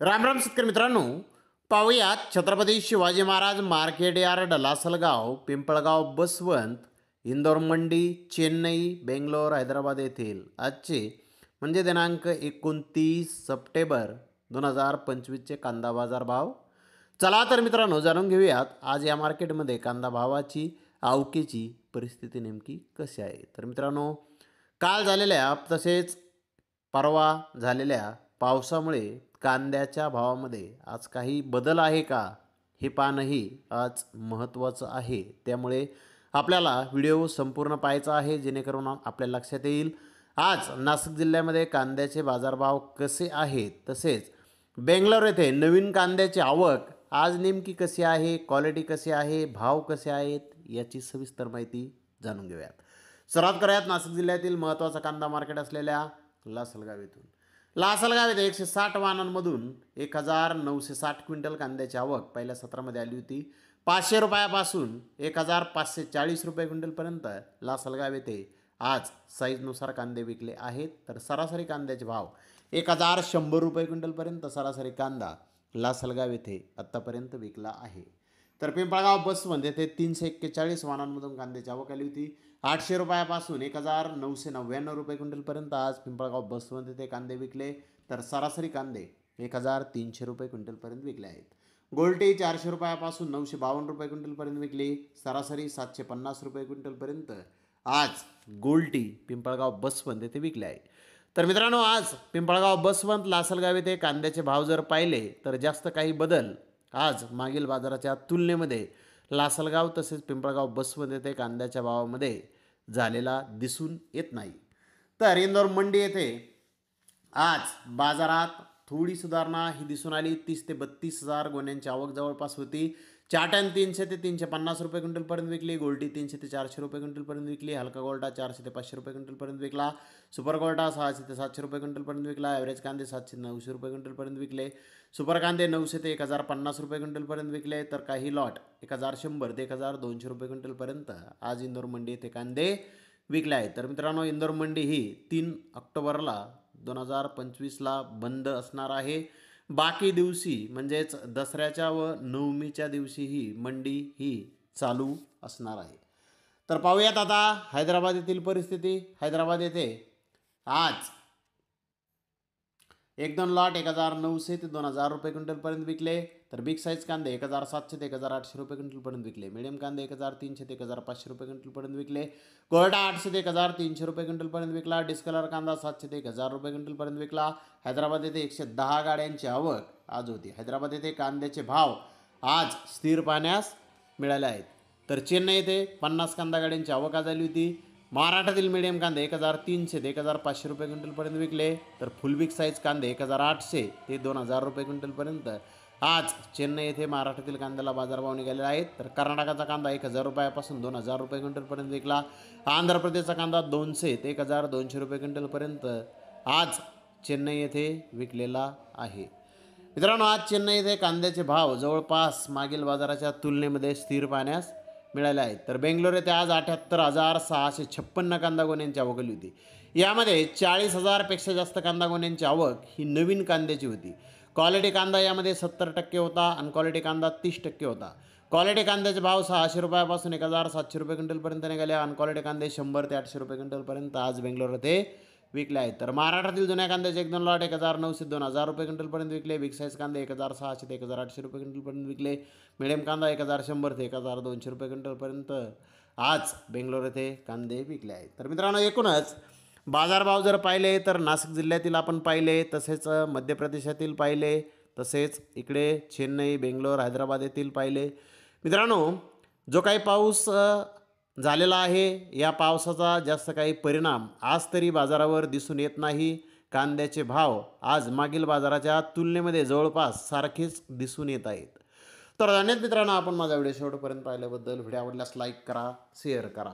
राम शेतकरी मित्रांनो, पाहूयात छत्रपती शिवाजी महाराज मार्केट यार्ड, लासलगाव, पिंपळगाव, बसवंत, इंदोर मंडी, चेन्नई, बेंगलोर, हैदराबाद येथील आजचे म्हणजे दिनांक 29 सप्टेंबर 2025चे कांदा बाजार भाव. चला तर मित्रांनो, जाणून घेऊयात आज या मार्केटमध्ये कांदा भावाची आवकेची परिस्थिती नेमकी कशी आहे. तर मित्रांनो, काल झालेल्या तसेच परवा झालेल्या पावसामुळे कांद्याच्या भावामध्ये आज काही बदल आहे का, हे पाहणंही आज महत्त्वाचं आहे. त्यामुळे आपल्याला व्हिडिओ संपूर्ण पाहायचा आहे, जेणेकरून आपल्या लक्षात येईल आज नाशिक जिल्ह्यामध्ये कांद्याचे बाजारभाव कसे आहेत. तसेच बेंगलोर येथे नवीन कांद्याची आवक आज नेमकी कशी आहे, क्वालिटी कशी आहे, भाव कसे आहेत, याची सविस्तर माहिती जाणून घेऊयात. सुरुवात करूयात नाशिक जिल्ह्यातील महत्त्वाचा कांदा मार्केट असलेल्या लासलगाव येथून. लासलगाव येथे 160 वाहनांमधून 1960 क्विंटल कांद्याची आवक पहिल्या सत्रामध्ये आली होती. 500 रुपयापासून 1540 रुपये क्विंटलपर्यंत लासलगाव येथे आज साईजनुसार कांदे विकले आहेत. तर सरासरी कांद्याचे भाव 1100 रुपये क्विंटलपर्यंत सरासरी कांदा लासलगाव येथे आत्तापर्यंत विकला आहे. तर पिंपळगाव, बसवंत येथे 341 वाहनांमधून कांद्याची आवक आली होती. 800 रुपयापासून 1999 रुपये क्विंटलपर्यंत आज पिंपळगाव, बसवंत येथे कांदे विकले. तर सरासरी कांदे 1300 रुपये क्विंटलपर्यंत विकले आहेत. गोल्टी 400 रुपयापासून 952 रुपये क्विंटलपर्यंत विकली. सरासरी 750 रुपये क्विंटलपर्यंत आज गोल्टी पिंपळगाव, बसवंत येथे विकले आहे. तर मित्रांनो, आज पिंपळगाव, बसवंत, लासलगाव येथे कांद्याचे भाव जर पाहिले तर जास्त काही बदल आज मागील बाजाराच्या तुलनेमध्ये लासलगाव तसेच पिंपळगाव, बसवंत येथे कांद्याच्या भावामध्ये झालेला दिसून येत नाही. तर इंदोर मंडी येथे आज बाजारात थोडी सुधारणा ही दिसून आली. 30 ते 32 हजार गोण्यांची आवक जवळपास होती. चाटण 300 ते 350 रुपये क्विंटलपर्यंत विकली. गोल्टी 300 ते 400 रुपये क्विंटलपर्यंत विकली. हलका गोल्टा 400 ते 500 रुपये क्विंटलपर्यंत विकला. सुपर गोल्टा 600 ते 700 रुपये क्विंटलपर्यंत विकला. ॲव्हरेज कांदे 700 ते 900 रुपये क्विंटलपर्यंत विकले. सुपर कांदे 900 ते 1050 रुपये क्विंटलपर्यंत विकले. तर काही लॉट 1100 ते 1200 रुपये क्विंटलपर्यंत आज इंदोर मंडी येथे कांदे विकले आहेत. तर मित्रांनो, इंदोर मंडी ही 3 ऑक्टोबरला 2025ला बंद असणार आहे. बाकी दिवशी म्हणजेच दसऱ्याच्या व नवमीच्या दिवशी ही मंडी ही चालू असणार आहे. तर पाहूयात आता हैदराबाद येथील परिस्थिती. हैदराबाद येथे आज 1-2 लॉट 1900 ते 2000 रुपये क्विंटलपर्यंत विकले. तर बिग साईज कांदे 1700 ते 1800 रुपये क्विंटलपर्यंत विकले. मीडियम कांदे 1300 ते 1500 रुपये क्विंटलपर्यंत विकले. कोरडा 800 ते 1300 रुपये क्विंटलपर्यंत विकला. डिस्कलर कांदा 700 ते 1000 रुपये क्विंटलपर्यंत विकला. हैदराबाद येथे 110 गाड्यांची आवक आज होती. हैदराबाद येथे कांद्याचे भाव आज स्थिर पाहण्यास मिळाले आहेत. तर चेन्नई येथे 50 कांदा गाड्यांची आवक आज आली होती. महाराष्ट्रातील मीडियम कांदे 1300 ते 1500 रुपये क्विंटलपर्यंत विकले. तर फुल बिग साईज कांदे 1800 ते 2000 रुपये क्विंटलपर्यंत आज चेन्नई येथे महाराष्ट्रातील कांद्याला बाजारभाव निघालेले आहेत. तर कर्नाटकाचा कांदा 1000 रुपयापासून 2000 रुपये क्विंटलपर्यंत विकला. आंध्र प्रदेशचा कांदा 200 ते 1200 रुपये क्विंटलपर्यंत आज चेन्नई येथे विकलेला आहे. मित्रांनो, आज चेन्नई येथे कांद्याचे भाव जवळपास मागील बाजाराच्या तुलनेमध्ये स्थिर पाहण्यास मिळाले आहेत. तर बेंगलोर येथे आज 78,656 कांदा गोण्यांची आवक आली होती. यामध्ये 40,000पेक्षा जास्त कांदा गोण्यांची आवक ही नवीन कांद्याची होती. क्वालिटी कांदा यामध्ये 70% होता आणि क्वालिटी कांदा 30% होता. क्वालिटी कांद्याचे भाव 600 रुपयापासून 1700 रुपये क्विंटलपर्यंत निघाले आणि क्वालिटी कांदे 100 ते 800 रुपये क्विंटलपर्यंत आज बेंगलोर येथे विकले आहेत. तर महाराष्ट्रातील जुन्या कांद्याचे 1-2 लॉट 1900 ते 2000 रुपये क्विंटलपर्यंत विकले. बिग साईज कांदे 1600 ते 1800 रुपये क्विंटलपर्यंत विकले. मिडियम कांदा 1100 ते 1200 रुपये क्विंटलपर्यंत आज बेंगलोर येथे कांदे विकले आहेत. तर मित्रांनो, एकूणच बाजारभाव जर पाहिले तर नाशिक जिल्ह्यातील आपण पाहिले, तसेच मध्य प्रदेशातील पाहिले, तसेच इकडे चेन्नई, बेंगलोर, हैदराबाद येथील पाहिले. मित्रांनो, जो काही पाऊस झालेला आहे, या पावसाचा जास्त काही परिणाम आज तरी बाजारावर दिसून येत नाही. कांद्याचे भाव आज मागील बाजाराच्या तुलनेमध्ये जवळपास सारखेच दिसून येत आहेत. तर धन्यवाद मित्रांनो, आपण माझा व्हिडिओ शेवटपर्यंत पाहिल्याबद्दल. व्हिडिओ आवडल्यास लाईक करा, शेअर करा.